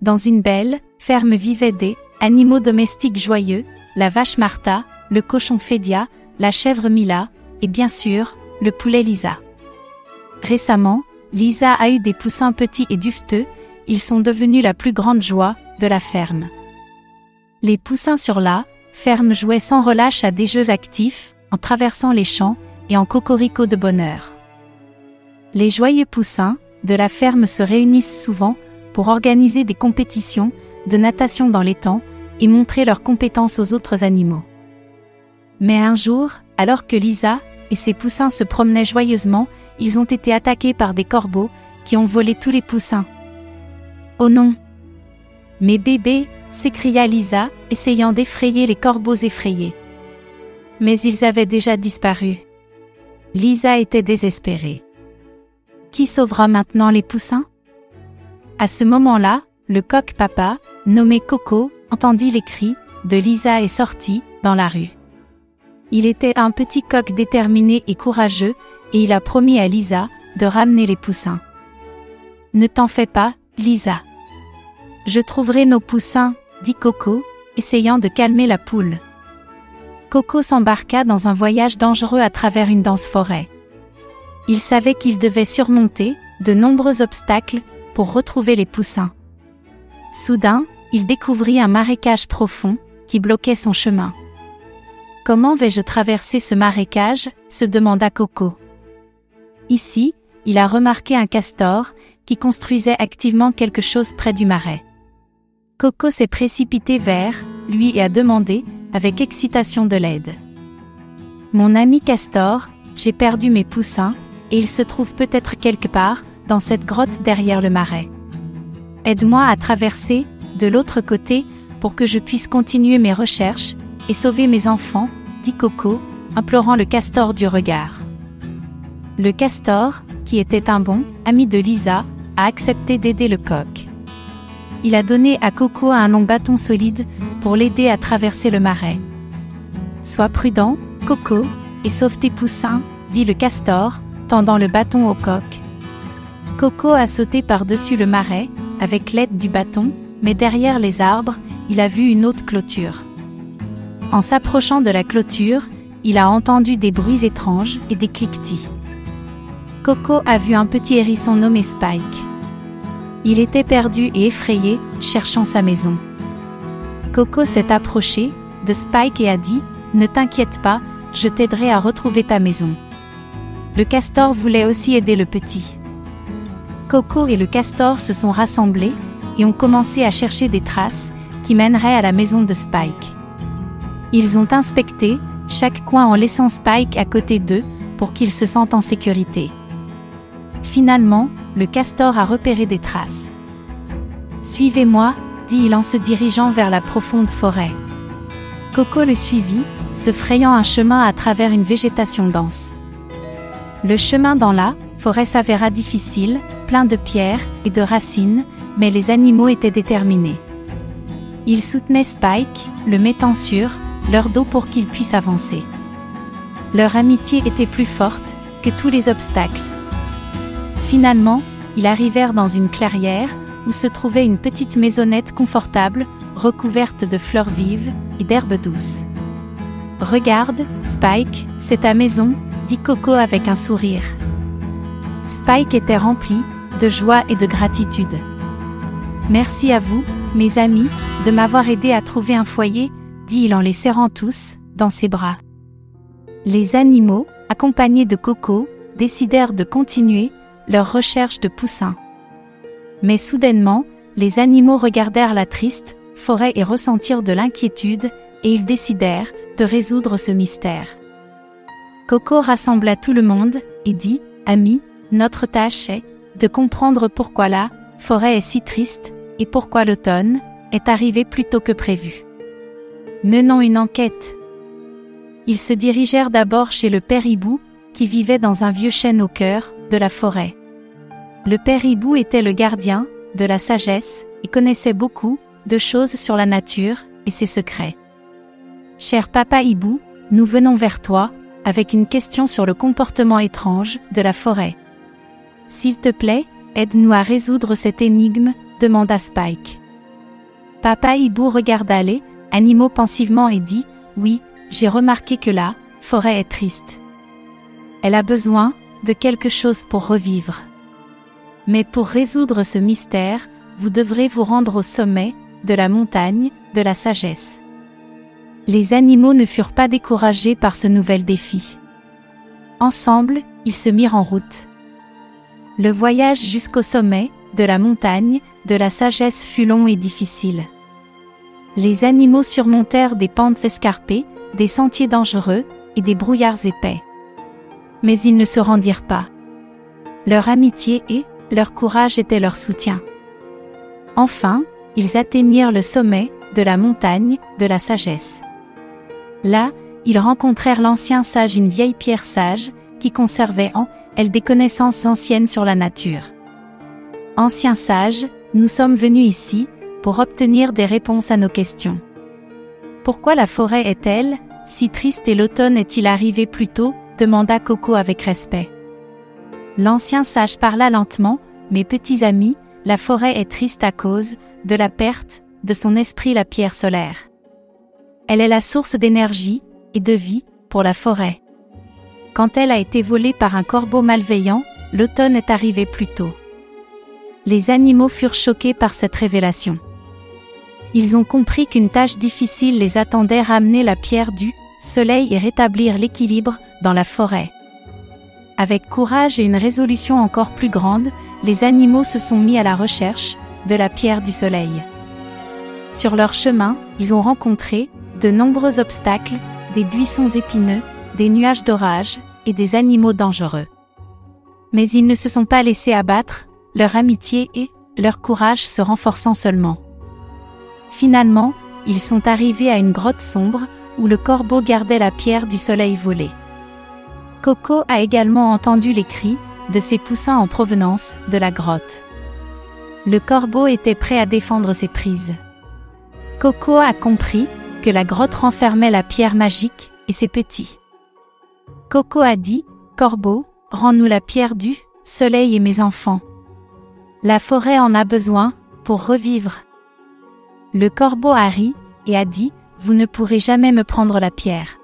Dans une belle ferme vivaient des animaux domestiques joyeux, la vache Martha, le cochon Fédia, la chèvre Mila, et bien sûr, le poulet Lisa. Récemment, Lisa a eu des poussins petits et duveteux, ils sont devenus la plus grande joie de la ferme. Les poussins sur la ferme jouaient sans relâche à des jeux actifs, en traversant les champs et en cocorico de bonheur. Les joyeux poussins de la ferme se réunissent souvent pour organiser des compétitions de natation dans l'étang et montrer leurs compétences aux autres animaux. Mais un jour, alors que Lisa et ses poussins se promenaient joyeusement, ils ont été attaqués par des corbeaux qui ont volé tous les poussins. « Oh non ! Mes bébés !» s'écria Lisa, essayant d'effrayer les corbeaux effrayés. Mais ils avaient déjà disparu. Lisa était désespérée. Qui sauvera maintenant les poussins? À ce moment-là, le coq papa, nommé Coco, entendit les cris de Lisa et sortit dans la rue. Il était un petit coq déterminé et courageux, et il a promis à Lisa de ramener les poussins. « Ne t'en fais pas, Lisa. Je trouverai nos poussins, » dit Coco, essayant de calmer la poule. Coco s'embarqua dans un voyage dangereux à travers une dense forêt. Il savait qu'il devait surmonter de nombreux obstacles pour retrouver les poussins. Soudain, il découvrit un marécage profond qui bloquait son chemin. « Comment vais-je traverser ce marécage ?» se demanda Coco. Ici, il a remarqué un castor qui construisait activement quelque chose près du marais. Coco s'est précipité vers lui et a demandé, avec excitation, de l'aide. « Mon ami castor, j'ai perdu mes poussins, et ils se trouvent peut-être quelque part dans cette grotte derrière le marais. Aide-moi à traverser de l'autre côté pour que je puisse continuer mes recherches et sauver mes enfants, » dit Coco, implorant le castor du regard. Le castor, qui était un bon ami de Lisa, a accepté d'aider le coq. Il a donné à Coco un long bâton solide pour l'aider à traverser le marais. « Sois prudent, Coco, et sauve tes poussins, » dit le castor, tendant le bâton au coq. Coco a sauté par-dessus le marais, avec l'aide du bâton, mais derrière les arbres, il a vu une haute clôture. En s'approchant de la clôture, il a entendu des bruits étranges et des cliquetis. Coco a vu un petit hérisson nommé Spike. Il était perdu et effrayé, cherchant sa maison. Coco s'est approché de Spike et a dit « Ne t'inquiète pas, je t'aiderai à retrouver ta maison. » Le castor voulait aussi aider le petit. Coco et le castor se sont rassemblés et ont commencé à chercher des traces qui mèneraient à la maison de Spike. Ils ont inspecté chaque coin en laissant Spike à côté d'eux pour qu'il se sente en sécurité. Finalement, le castor a repéré des traces. « Suivez-moi » dit-il en se dirigeant vers la profonde forêt. Coco le suivit, se frayant un chemin à travers une végétation dense. Le chemin dans la forêt s'avéra difficile, plein de pierres et de racines, mais les animaux étaient déterminés. Ils soutenaient Spike, le mettant sur leur dos pour qu'il puisse avancer. Leur amitié était plus forte que tous les obstacles. Finalement, ils arrivèrent dans une clairière où se trouvait une petite maisonnette confortable, recouverte de fleurs vives et d'herbes douces. « Regarde, Spike, c'est ta maison » dit Coco avec un sourire. Spike était rempli de joie et de gratitude. « Merci à vous, mes amis, de m'avoir aidé à trouver un foyer » dit-il en les serrant tous dans ses bras. Les animaux, accompagnés de Coco, décidèrent de continuer leur recherche de poussins. Mais soudainement, les animaux regardèrent la triste forêt et ressentirent de l'inquiétude, et ils décidèrent de résoudre ce mystère. Coco rassembla tout le monde et dit « Amis, notre tâche est de comprendre pourquoi la forêt est si triste et pourquoi l'automne est arrivé plus tôt que prévu. Menons une enquête. » Ils se dirigèrent d'abord chez le père Hibou, qui vivait dans un vieux chêne au cœur de la forêt. Le père Hibou était le gardien de la sagesse et connaissait beaucoup de choses sur la nature et ses secrets. « Cher papa Hibou, nous venons vers toi avec une question sur le comportement étrange de la forêt. S'il te plaît, aide-nous à résoudre cette énigme, demanda Spike. Papa Hibou regarda les animaux pensivement et dit « Oui, j'ai remarqué que la forêt est triste. Elle a besoin de quelque chose pour revivre. Mais pour résoudre ce mystère, vous devrez vous rendre au sommet de la montagne de la sagesse. » Les animaux ne furent pas découragés par ce nouvel défi. Ensemble, ils se mirent en route. Le voyage jusqu'au sommet de la montagne de la sagesse fut long et difficile. Les animaux surmontèrent des pentes escarpées, des sentiers dangereux et des brouillards épais. Mais ils ne se rendirent pas. Leur amitié et leur courage étaient leur soutien. Enfin, ils atteignirent le sommet de la montagne de la sagesse. Là, ils rencontrèrent l'ancien sage, une vieille pierre sage, qui conservait en elle des connaissances anciennes sur la nature. Ancien sage, nous sommes venus ici pour obtenir des réponses à nos questions. Pourquoi la forêt est-elle si triste et l'automne est-il arrivé plus tôt ? Demanda Coco avec respect. L'ancien sage parla lentement. Mes petits amis, la forêt est triste à cause de la perte de son esprit, la pierre solaire. Elle est la source d'énergie et de vie pour la forêt. Quand elle a été volée par un corbeau malveillant, l'automne est arrivé plus tôt. Les animaux furent choqués par cette révélation. Ils ont compris qu'une tâche difficile les attendait, ramener la pierre du soleil et rétablir l'équilibre dans la forêt. Avec courage et une résolution encore plus grande, les animaux se sont mis à la recherche de la pierre du soleil. Sur leur chemin, ils ont rencontré de nombreux obstacles, des buissons épineux, des nuages d'orage et des animaux dangereux. Mais ils ne se sont pas laissés abattre, leur amitié et leur courage se renforçant seulement. Finalement, ils sont arrivés à une grotte sombre où le corbeau gardait la pierre du soleil volée. Coco a également entendu les cris de ses poussins en provenance de la grotte. Le corbeau était prêt à défendre ses prises. Coco a compris que la grotte renfermait la pierre magique et ses petits. Coco a dit « Corbeau, rends-nous la pierre du soleil et mes enfants. La forêt en a besoin pour revivre. » Le corbeau a ri et a dit « Vous ne pourrez jamais me prendre la pierre.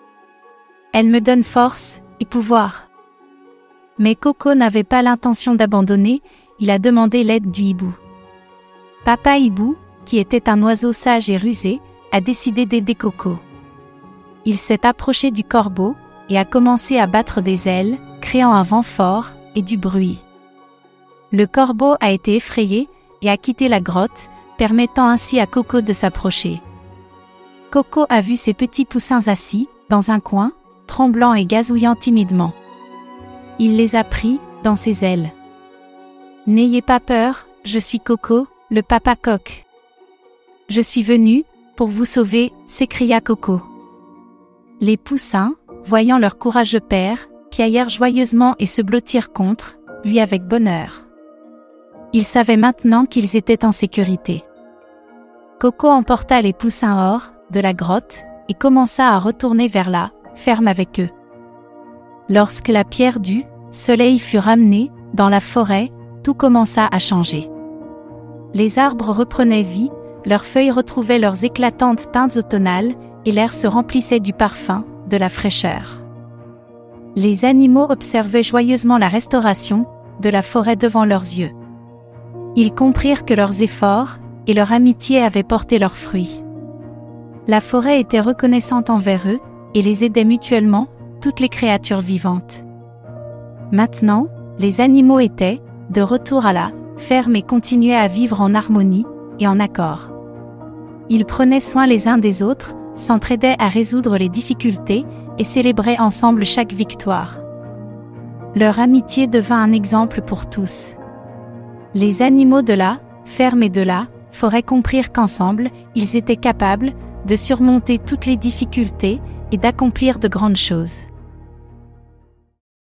Elle me donne force et pouvoir. » Mais Coco n'avait pas l'intention d'abandonner, il a demandé l'aide du hibou. Papa Hibou, qui était un oiseau sage et rusé, a décidé d'aider Coco. Il s'est approché du corbeau et a commencé à battre des ailes, créant un vent fort et du bruit. Le corbeau a été effrayé et a quitté la grotte, permettant ainsi à Coco de s'approcher. Coco a vu ses petits poussins assis dans un coin, tremblant et gazouillant timidement. Il les a pris dans ses ailes. « N'ayez pas peur, je suis Coco, le papa coq. Je suis venu pour vous sauver, » s'écria Coco. Les poussins, voyant leur courageux père, piaillèrent joyeusement et se blottirent contre lui avec bonheur. Ils savaient maintenant qu'ils étaient en sécurité. Coco emporta les poussins hors de la grotte et commença à retourner vers la ferme avec eux. Lorsque la pierre du soleil fut ramenée dans la forêt, tout commença à changer. Les arbres reprenaient vie, leurs feuilles retrouvaient leurs éclatantes teintes automnales et l'air se remplissait du parfum de la fraîcheur. Les animaux observaient joyeusement la restauration de la forêt devant leurs yeux. Ils comprirent que leurs efforts et leur amitié avaient porté leurs fruits. La forêt était reconnaissante envers eux et les aidait mutuellement, toutes les créatures vivantes. Maintenant, les animaux étaient de retour à la ferme et continuaient à vivre en harmonie et en accord. Ils prenaient soin les uns des autres, s'entraidaient à résoudre les difficultés et célébraient ensemble chaque victoire. Leur amitié devint un exemple pour tous. Les animaux de la ferme et de la forêt comprirent qu'ensemble, ils étaient capables de surmonter toutes les difficultés et d'accomplir de grandes choses.